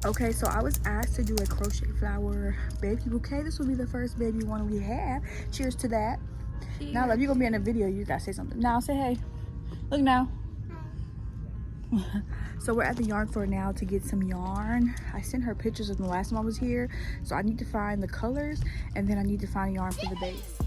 Okay, so I was asked to do a crochet flower baby bouquet. This will be the first baby one we have. Cheers to that. Cheers. Now, if you're gonna be in a video, you gotta say something. Now, say hey. Look now. So we're at the yarn store now to get some yarn. I sent her pictures of the last time I was here, so I need to find the colors, and then I need to find yarn for the base.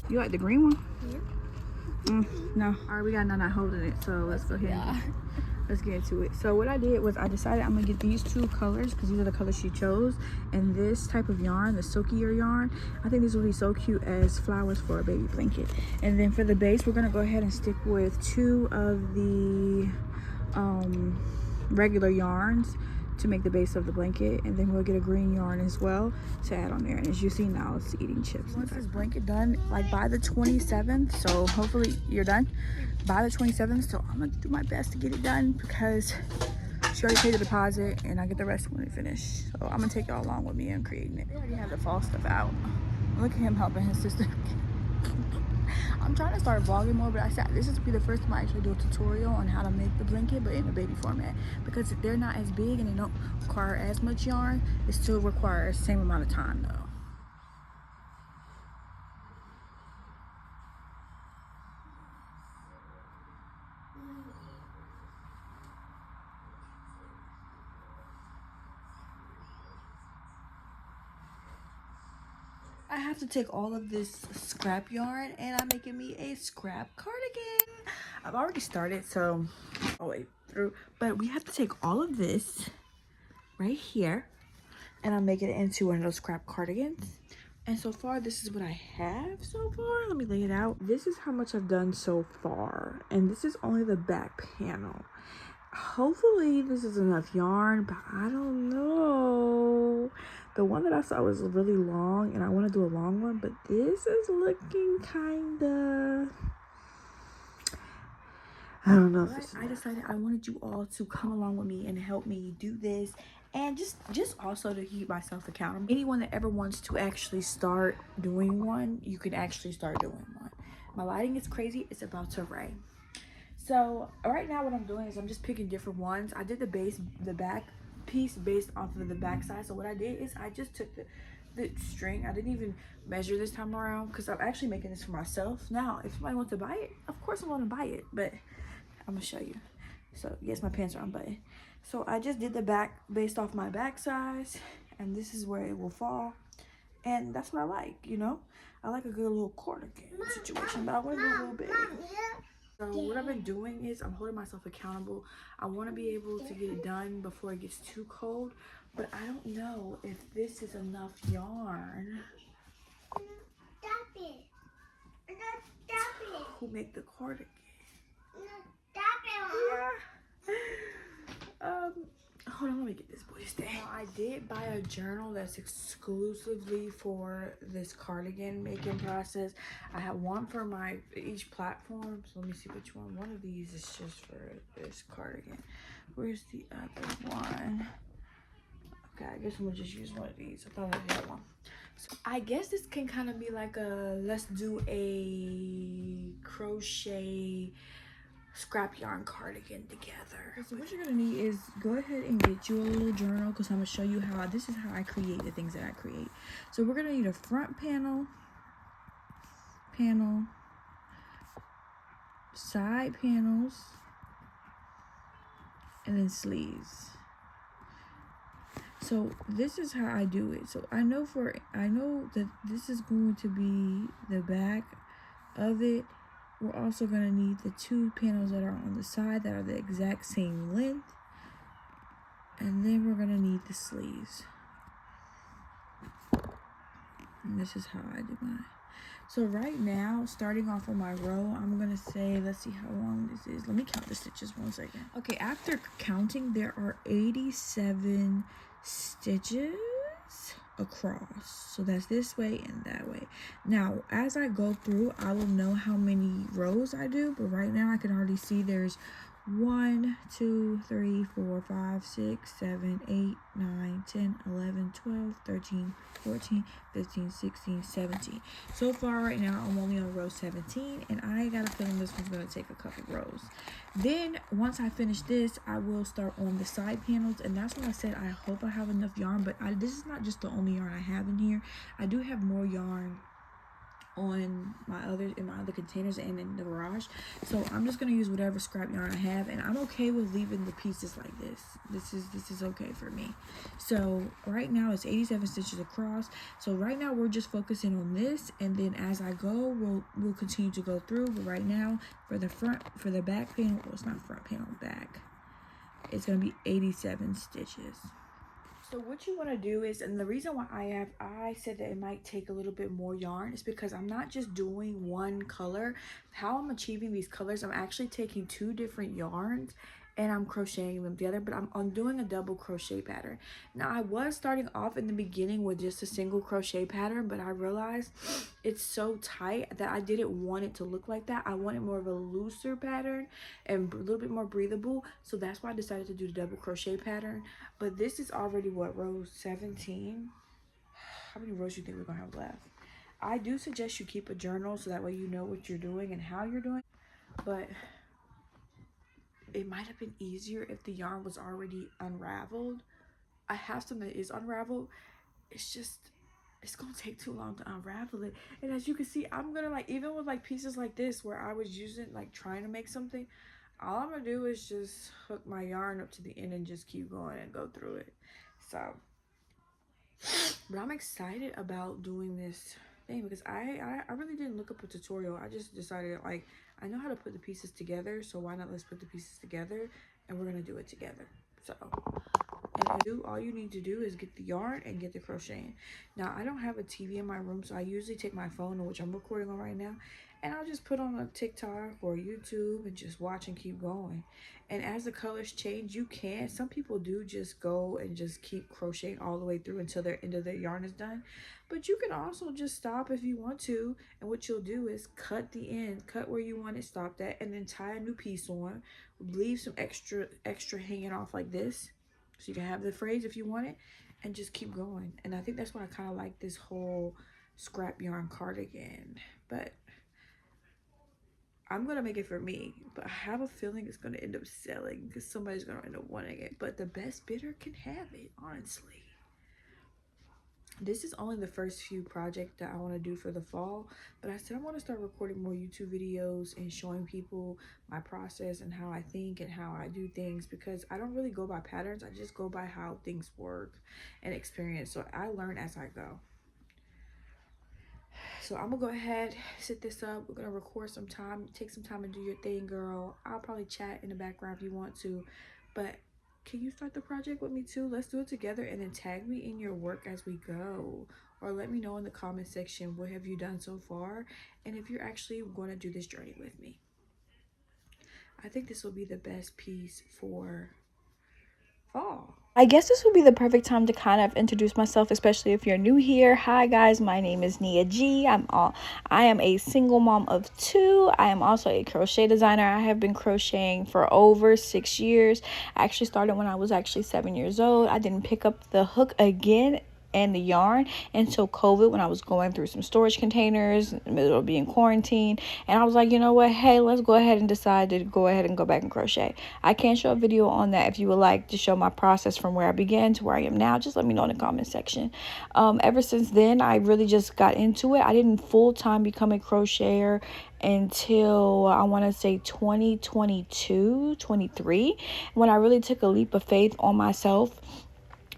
You like the green one? Yeah. No. All right, we got Nana holding it, so let's go ahead and let's get into it. So what I did was I decided I'm gonna get these two colors because these are the colors she chose, and this type of yarn, the silkier yarn, I think these will be so cute as flowers for a baby blanket. And then for the base, we're gonna go ahead and stick with two of the regular yarns to make the base of the blanket, and then we'll get a green yarn as well to add on there. And as you see now, it's eating chips. Once this blanket done, like by the 27th, so hopefully you're done by the 27th, so I'm gonna do my best to get it done because she already paid the deposit and I get the rest when we finish. So I'm gonna take y'all along with me in creating it. They already have the fall stuff out. Look at him helping his sister. I'm trying to start vlogging more, but I said this is be the first time I actually do a tutorial on how to make the blanket, but in a baby format, because they're not as big and they don't require as much yarn. It still requires the same amount of time though. I have to take all of this scrap yarn and I'm making me a scrap cardigan. I've already started, so I'll wait through, but we have to take all of this right here and I'm making it into one of those scrap cardigans. And so far, this is what I have so far. Let me lay it out. This is how much I've done so far, and this is only the back panel. Hopefully this is enough yarn, but I don't know. The one that I saw was really long and I want to do a long one, but this is looking kind of, I don't know. But I decided I wanted you all to come along with me and help me do this, and just also to keep myself accountable. Anyone that ever wants to actually start doing one, you can actually start doing one. My lighting is crazy. It's about to rain. So right now what I'm doing is I'm just picking different ones. I did the back piece based off of the back side. So what I did is I just took the string. I didn't even measure this time around because I'm actually making this for myself. Now, if somebody wants to buy it, of course I want to buy it, but I'm gonna show you. So yes, my pants are unbuttoned. So I just did the back based off my back size, and this is where it will fall. And that's what I like, you know? I like a good little cardigan situation, but I want to go a little big. So what I've been doing is I'm holding myself accountable. I want to be able to get it done before it gets too cold, but I don't know if this is enough yarn to make the cardigan. Yeah. Hold on, let me get this boy's thing. Now, I did buy a journal that's exclusively for this cardigan making process. I have one for each platform, so let me see which one. One of these is just for this cardigan. Where's the other one? Okay, I guess I'm gonna just use one of these. I thought I had one. So I guess this can kind of be like a, let's do a crochet scrap yarn cardigan together. So what you're gonna need is go ahead and get you a little journal, because I'm gonna show you how this is how I create the things that I create. So we're gonna need a front panel, side panels, and then sleeves. So this is how I do it. So I know that this is going to be the back of it. We're also going to need the two panels that are on the side that are the exact same length. And then we're going to need the sleeves. And this is how I do mine. So right now, starting off on my row, I'm going to say, let's see how long this is. Let me count the stitches 1 second. Okay, after counting, there are 87 stitches across. So that's this way and that way. Now, as I go through, I will know how many rows I do, but right now I can already see there's 1, 2, 3, 4, 5, 6, 7, 8, 9, 10, 11, 12, 13, 14, 15, 16, 17. So far right now I'm only on row 17, and I got a feeling this one's going to take a couple rows. Then once I finish this, I will start on the side panels, and that's when I said I hope I have enough yarn. But this is not just the only yarn I have in here. I do have more yarn on my other containers and in the garage, so I'm just gonna use whatever scrap yarn I have, and I'm okay with leaving the pieces like this. This is okay for me. So right now it's 87 stitches across. So right now we're just focusing on this, and then as I go, we'll continue to go through. But right now for the back panel, well, it's not front panel, back, it's gonna be 87 stitches. So what you want to do is, and the reason why I said that it might take a little bit more yarn is because I'm not just doing one color. How I'm achieving these colors, I'm actually taking 2 different yarns and I'm crocheting them together, but I'm doing a double crochet pattern. Now I was starting off in the beginning with just a single crochet pattern, but I realized it's so tight that I didn't want it to look like that. I wanted more of a looser pattern and a little bit more breathable, so that's why I decided to do the double crochet pattern. But this is already what, row 17? How many rows do you think we're gonna have left? I do suggest you keep a journal so that way you know what you're doing and how you're doing, but it might have been easier if the yarn was already unraveled. I have some that is unraveled. It's just, it's gonna take too long to unravel it. And as you can see, I'm gonna, like, even with like pieces like this where I was using, like, trying to make something, all I'm gonna do is just hook my yarn up to the end and just keep going and go through it. So, but I'm excited about doing this thing because I really didn't look up a tutorial. I just decided, like, I know how to put the pieces together, so why not let's put the pieces together, and we're gonna do it together. So, and all you need to do is get the yarn and get the crocheting. Now I don't have a TV in my room, so I usually take my phone, which I'm recording on right now, and I'll just put on a TikTok or YouTube and just watch and keep going. And as the colors change, you can, some people do just go and just keep crocheting all the way through until their end of their yarn is done, but you can also just stop if you want to. And what you'll do is cut the end, cut where you want it stopped at, and then tie a new piece on, leave some extra hanging off like this, so you can have the phrase if you want it, and just keep going. And I think that's why I kind of like this whole scrap yarn cardigan. But I'm gonna make it for me, but I have a feeling it's gonna end up selling because somebody's gonna end up wanting it. But the best bidder can have it, honestly. This is only the first few projects that I want to do for the fall, but I said I want to start recording more YouTube videos and showing people my process and how I think and how I do things, because I don't really go by patterns. I just go by how things work and experience. So I learn as I go. So I'm gonna go ahead, set this up. We're gonna record some time, take some time and do your thing, girl. I'll probably chat in the background if you want to, but can you start the project with me too? Let's do it together, and then tag me in your work as we go, or let me know in the comment section what have you done so far, and if you're actually going to do this journey with me. I think this will be the best piece for fall. I guess this would be the perfect time to kind of introduce myself, especially if you're new here. Hi guys, my name is Nia G. I am a single mom of 2. I am also a crochet designer. I have been crocheting for over 6 years. I actually started when I was actually 7 years old. I didn't pick up the hook again and the yarn until COVID, when I was going through some storage containers in the middle of being quarantined, and I was like, you know what, hey, let's go ahead and decide to go ahead and go back and crochet. I can show a video on that if you would like to show my process from where I began to where I am now. Just let me know in the comment section. Ever since then, I really just got into it. I didn't full-time become a crocheter until I want to say 2022, 23, when I really took a leap of faith on myself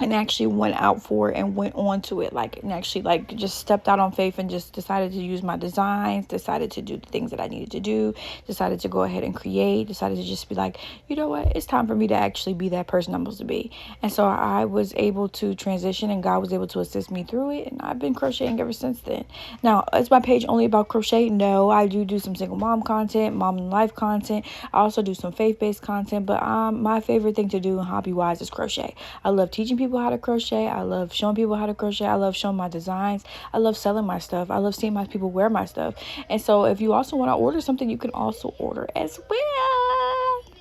and actually went out for it and went on to it, and actually just stepped out on faith and just decided to use my designs, decided to do the things that I needed to do, decided to go ahead and create, decided to just be like, you know what, it's time for me to actually be that person I'm supposed to be. And so I was able to transition, and God was able to assist me through it, and I've been crocheting ever since then. Now, is my page only about crochet? No, I do some single mom content, mom and life content. I also do some faith-based content, but my favorite thing to do hobby-wise is crochet. I love teaching people how to crochet. I love showing people how to crochet. I love showing my designs. I love selling my stuff. I love seeing my people wear my stuff. And so if you also want to order something, you can also order as well.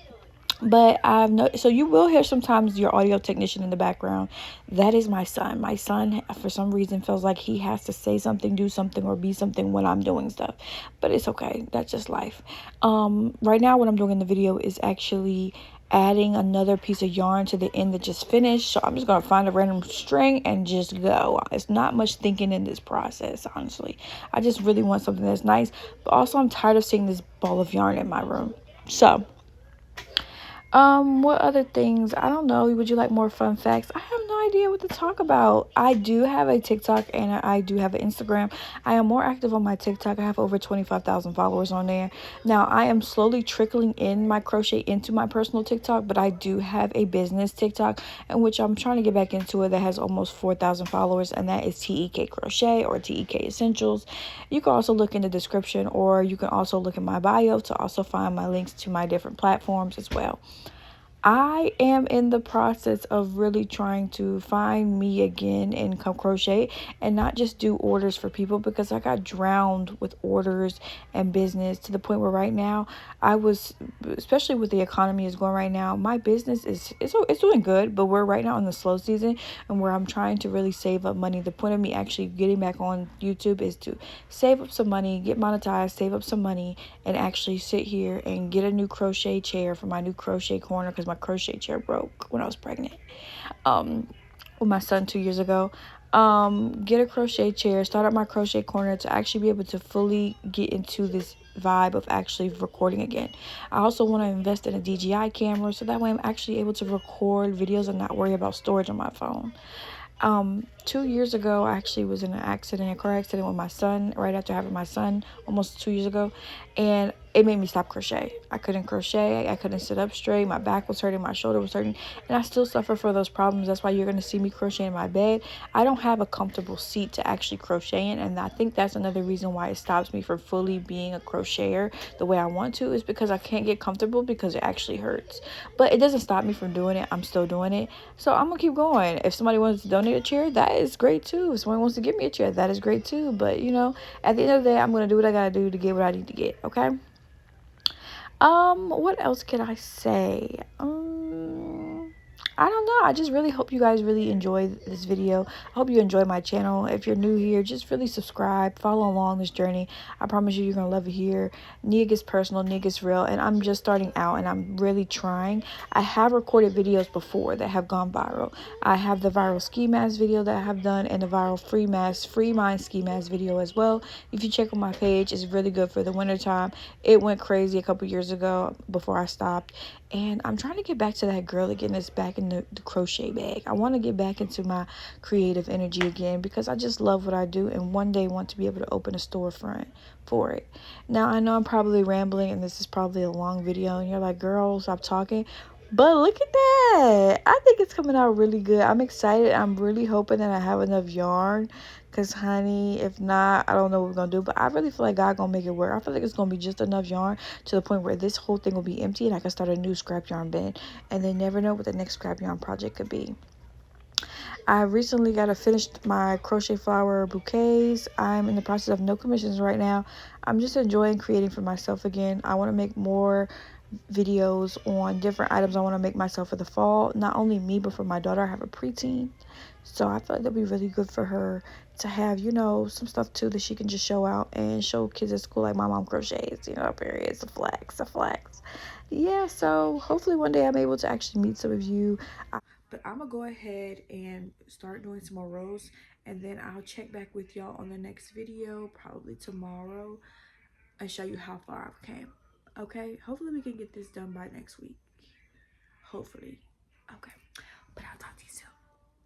But I've no, so you will hear sometimes your audio technician in the background. That is my son. My son, for some reason, feels like he has to say something, do something, or be something when I'm doing stuff. But it's okay. That's just life. Right now, what I'm doing in the video is actually adding another piece of yarn to the end that just finished. So I'm just gonna find a random string and just go. It's not much thinking in this process, honestly. I just really want something that's nice. But also, I'm tired of seeing this ball of yarn in my room. So what other things? I don't know. Would you like more fun facts? I have no idea what to talk about. I do have a TikTok and I do have an Instagram. I am more active on my TikTok. I have over 25,000 followers on there. Now, I am slowly trickling in my crochet into my personal TikTok, but I do have a business TikTok in which I'm trying to get back into it that has almost 4,000 followers, and that is TEK Crochet or TEK Essentials. You can also look in the description, or you can also look in my bio to also find my links to my different platforms as well. I am in the process of really trying to find me again and come crochet and not just do orders for people, because I got drowned with orders and business to the point where right now I was, especially with the economy is going right now, my business is it's doing good, but we're right now in the slow season and where I'm trying to really save up money. The point of me actually getting back on YouTube is to save up some money, get monetized, save up some money, and actually sit here and get a new crochet chair for my new crochet corner, because my crochet chair broke when I was pregnant with my son 2 years ago. Get a crochet chair, start up my crochet corner to actually be able to fully get into this vibe of actually recording again. I also want to invest in a DJI camera so that way I'm actually able to record videos and not worry about storage on my phone. 2 years ago, I actually was in a car accident with my son right after having my son almost 2 years ago, and it made me stop crochet. I couldn't crochet. I couldn't sit up straight. My back was hurting. My shoulder was hurting. And I still suffer for those problems. That's why you're going to see me crochet in my bed. I don't have a comfortable seat to actually crochet in. And I think that's another reason why it stops me from fully being a crocheter the way I want to, is because I can't get comfortable because it actually hurts. But it doesn't stop me from doing it. I'm still doing it. So I'm going to keep going. If somebody wants to donate a chair, that is great too. If someone wants to give me a chair, that is great too. But, at the end of the day, I'm going to do what I got to do to get what I need to get. Okay? What else can I say? I don't know. I just really hope you guys really enjoy this video. I hope you enjoy my channel. If you're new here, just really subscribe, follow along this journey. I promise you're gonna love it here. Nia gets personal, Nia gets real, and I'm just starting out and I'm really trying. I have recorded videos before that have gone viral. I have the viral ski mask video that I have done, and the viral free mind ski mask video as well. If you check on my page, it's really good for the wintertime. It went crazy a couple years ago before I stopped, and I'm trying to get back to that girl again that's back in the crochet bag. I want to get back into my creative energy again because I just love what I do, and one day want to be able to open a storefront for it. Now, I know I'm probably rambling and this is probably a long video and you're like, girl, stop talking. But look at that. I think it's coming out really good. I'm excited. I'm really hoping that I have enough yarn. Because, honey, if not, I don't know what we're going to do. But I really feel like God going to make it work. I feel like it's going to be just enough yarn to the point where this whole thing will be empty and I can start a new scrap yarn bin. And then never know what the next scrap yarn project could be. I recently finished my crochet flower bouquets. I'm in the process of no commissions right now. I'm just enjoying creating for myself again. I want to make more videos on different items I want to make myself for the fall. Not only me, but for my daughter. I have a preteen. So I feel like that'd be really good for her to have, some stuff too that she can just show out and show kids at school like my mom crochets, periods, the flags. Yeah, so hopefully one day I'm able to actually meet some of you. But I'm gonna go ahead and start doing some more rows, and then I'll check back with y'all on the next video, probably tomorrow, and show you how far I've came. Okay, hopefully we can get this done by next week. Hopefully. Okay.